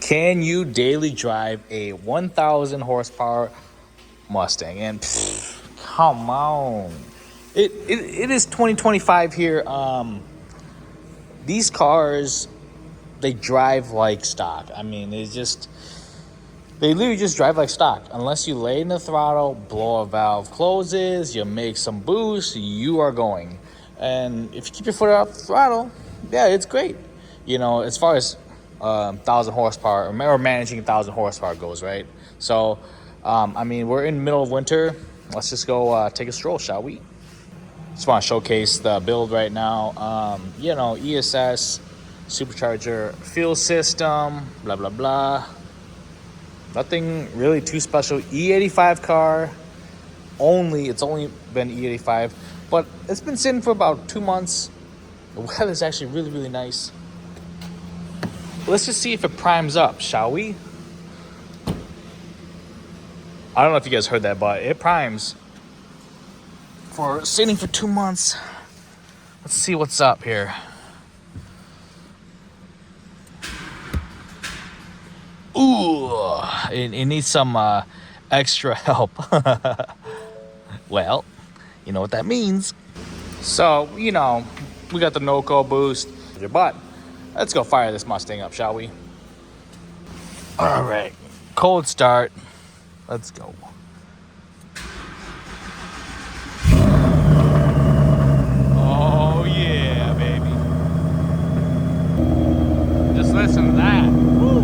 Can you daily drive a 1,000 horsepower Mustang? And come on, it is 2025 here. These cars, they drive like stock. I mean, they literally just drive like stock. Unless you lay in the throttle, blow a valve closes, you make some boost, you are going. And if you keep your foot off the throttle, yeah, it's great. You know, as far as 1,000 horsepower or managing 1,000 horsepower goes, right? So, I mean, we're in the middle of winter. Let's just go take a stroll, shall we? Just want to showcase the build right now. You know, ESS, supercharger, fuel system, blah, blah, blah. Nothing really too special. E85 car. It's only been E85, but it's been sitting for about 2 months. The weather's actually really, really nice. Let's just see if it primes up, shall we? I don't know if you guys heard that, but it primes for sitting for 2 months. Let's see what's up here. Ooh, it needs some extra help. Well, you know what that means. So, you know, we got the no-call boost, but let's go fire this Mustang up, shall we? All right, cold start. Let's go. Oh, yeah, baby. Just listen to that. Woo.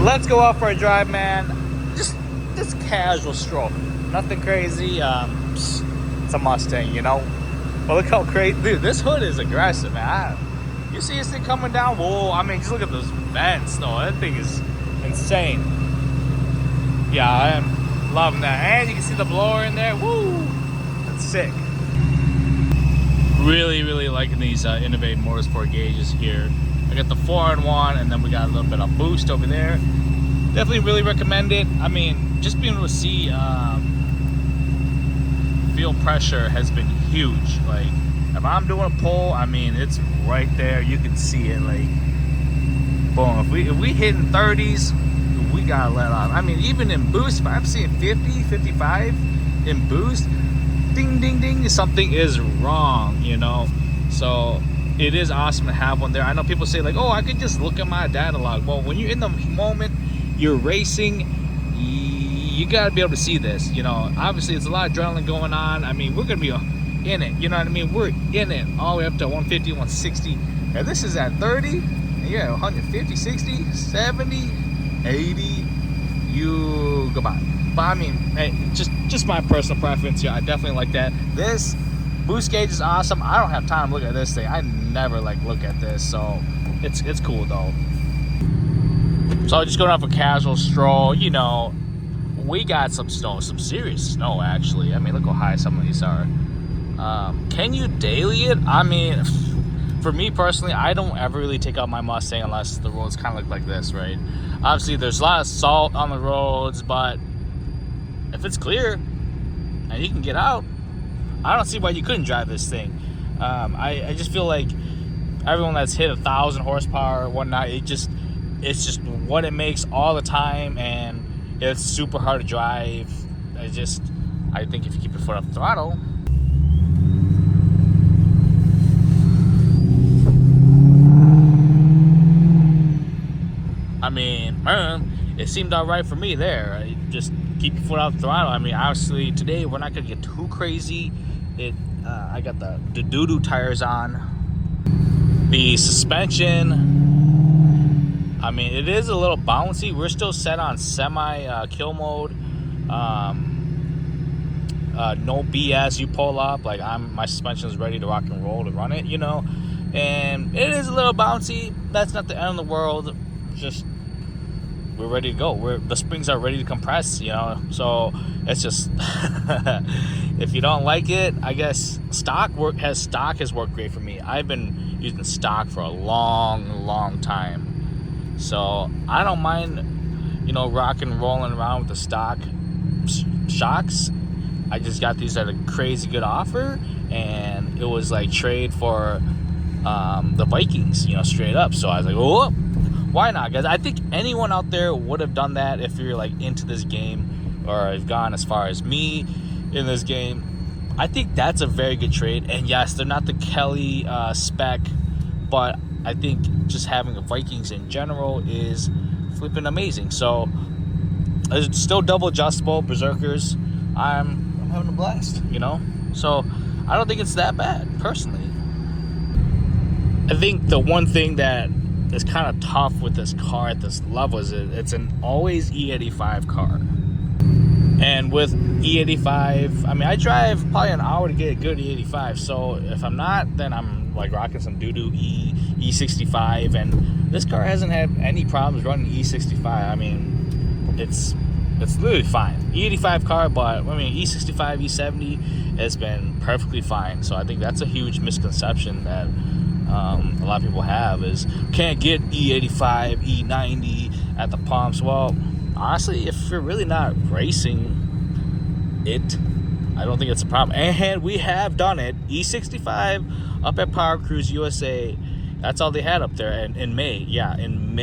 Let's go out for a drive, man. Just casual stroll. Nothing crazy. It's a Mustang, you know. But look how crazy, dude. This hood is aggressive, man. You see this thing coming down? Whoa! I mean, just look at those vents, though. That thing is insane. Yeah, I am loving that. And you can see the blower in there. Woo! That's sick. Really, really liking these Innovative Motorsport gauges here. I got the 4-in-1, and then we got a little bit of boost over there. Definitely really recommend it. I mean, just being able to see fuel pressure has been huge. Like, if I'm doing a pull, I mean, it's right there. You can see it. Like, boom. If we hitting 30s, we gotta let off. I mean, even in boost, if I'm seeing 50, 55 in boost, ding, ding, ding, something is wrong, you know? So it is awesome to have one there. I know people say like, oh, I could just look at my data log. Well, when you're in the moment, you're racing, you gotta be able to see this, you know. Obviously, it's a lot of adrenaline going on. I mean, we're gonna be in it, you know what I mean? We're in it all the way up to 150, 160. And this is at 30, and you're at 150, 60, 70, 80, you go by. But I mean, hey, just my personal preference here. I definitely like that. This boost gauge is awesome. I don't have time to look at this thing. I never like look at this, so it's cool though. So just going off a casual stroll, you know, we got some snow, some serious snow actually. I mean, look how high some of these are. Can you daily it? I mean, for me personally, I don't ever really take out my Mustang unless the roads kind of look like this, right? Obviously, there's a lot of salt on the roads, but if it's clear and you can get out, I don't see why you couldn't drive this thing. I just feel like everyone that's hit 1,000 horsepower or whatnot, it's just what it makes all the time, and it's super hard to drive. I think if you keep your foot off the throttle. I mean, it seemed all right for me there. Just keep your foot off the throttle. I mean, obviously today we're not gonna get too crazy. I got the doo-doo tires on. The suspension, I mean, it is a little bouncy. We're still set on semi kill mode. No BS. You pull up, like my suspension is ready to rock and roll to run it, you know. And it is a little bouncy. That's not the end of the world. Just we're ready to go. The springs are ready to compress, you know. So it's just if you don't like it, I guess stock has worked great for me. I've been using stock for a long time, so I don't mind, you know, rock and rolling around with the stock shocks. I just got these at a crazy good offer, and it was like trade for the Vikings, straight up. So I was like, oh, why not, guys? I think anyone out there would have done that if you're like into this game or have gone as far as me in this game. I think that's a very good trade. And yes, they're not the Kelly spec, but I think just having the Vikings in general is flipping amazing. So it's still double adjustable Berserkers. I'm having a blast, So I don't think it's that bad, personally. I think the one thing that is kind of tough with this car at this level is it's an always E85 car. And with E85, I mean, I drive probably an hour to get a good E85. So if I'm not, then I'm like rocking some doo-doo E65. And this car hasn't had any problems running E65. I mean, it's literally fine. E85 car, but I mean, E65, E70 has been perfectly fine. So I think that's a huge misconception that a lot of people have, is can't get E85, E90 at the pumps. Well, honestly, if you're really not racing it, I don't think it's a problem. And we have done it. E65 up at Power Cruise USA, that's all they had up there. And in May, in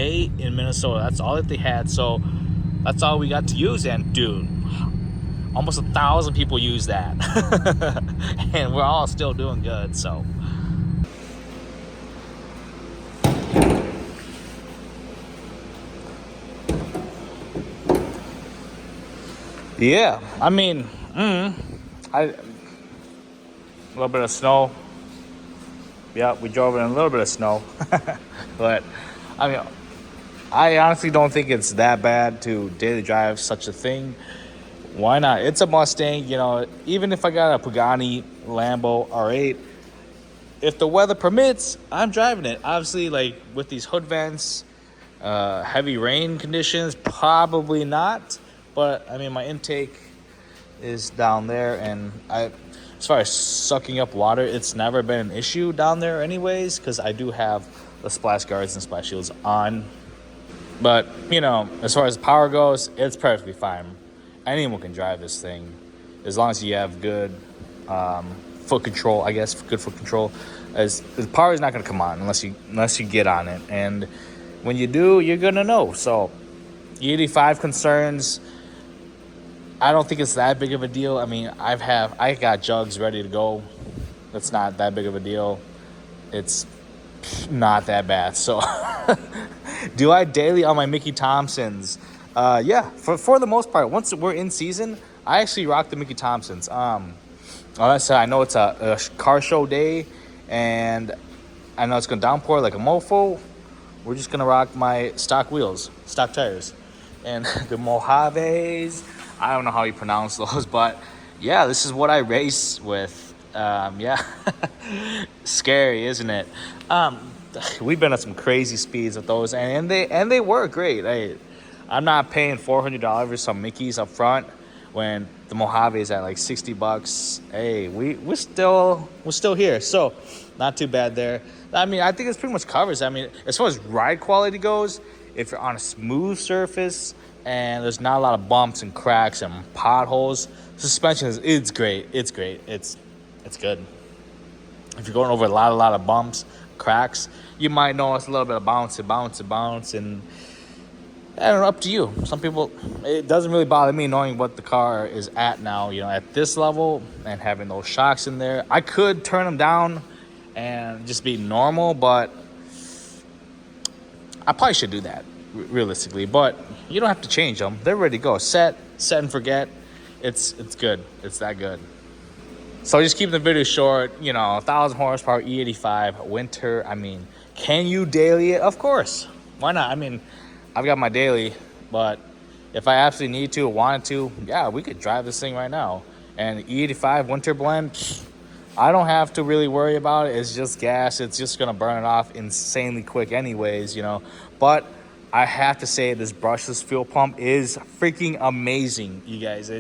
Minnesota, that's all that they had. So that's all we got to use. And dude, almost 1,000 people use that. And we're all still doing good. So yeah, I mean, a little bit of snow. Yeah, we drove in a little bit of snow. But, I mean, I honestly don't think it's that bad to daily drive such a thing. Why not? It's a Mustang, even if I got a Pagani Lambo R8, if the weather permits, I'm driving it. Obviously, like, with these hood vents, heavy rain conditions, probably not. But, I mean, my intake is down there, and as far as sucking up water, it's never been an issue down there anyways, because I do have the splash guards and splash shields on. But, as far as power goes, it's perfectly fine. Anyone can drive this thing, as long as you have good foot control, I guess, good foot control. As the power is not going to come on unless you get on it. And when you do, you're going to know. So, E85 concerns, I don't think it's that big of a deal. I mean, I got jugs ready to go. It's not that big of a deal. It's not that bad. So, do I daily on my Mickey Thompsons? Yeah, for the most part. Once we're in season, I actually rock the Mickey Thompsons. Like I said, I know it's a car show day, and I know it's gonna downpour like a mofo. We're just gonna rock my stock wheels, stock tires, and the Mojaves. I don't know how you pronounce those, but yeah, this is what I race with. Yeah, scary, isn't it? We've been at some crazy speeds with those, and they were great. I'm not paying $400 for some Mickeys up front when the Mojave is at like $60. Hey, we're still here, so not too bad there. I mean, I think it's pretty much covers. I mean, as far as ride quality goes, if you're on a smooth surface and there's not a lot of bumps and cracks and potholes, suspension it's great. It's great. It's good. If you're going over a lot of bumps, cracks, you might notice a little bit of bounce, and I don't know, up to you. Some people, it doesn't really bother me knowing what the car is at now, at this level, and having those shocks in there. I could turn them down and just be normal, but I probably should do that, realistically. But you don't have to change them. They're ready to go. Set and forget. It's good. It's that good. So just keeping the video short, 1,000 horsepower E85 winter. I mean, can you daily it? Of course. Why not? I mean, I've got my daily, but if I absolutely need to or wanted to, yeah, we could drive this thing right now. And E85 winter blend, I don't have to really worry about it. It's just gas. It's just going to burn it off insanely quick anyways, But I have to say this brushless fuel pump is freaking amazing, you guys.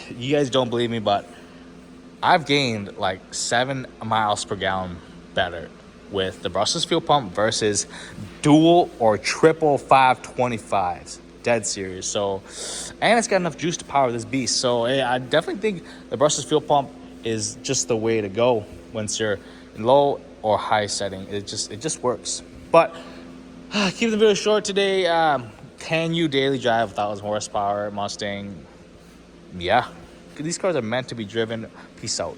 You guys don't believe me, but I've gained like 7 miles per gallon better with the brushless fuel pump versus dual or triple 525s. dead serious. So, and it's got enough juice to power this beast. So I definitely think the brushless fuel pump is just the way to go once you're in low or high setting. It just works. But keep the video short today. Can you daily drive 1,000 horsepower Mustang? Yeah. These cars are meant to be driven. Peace out.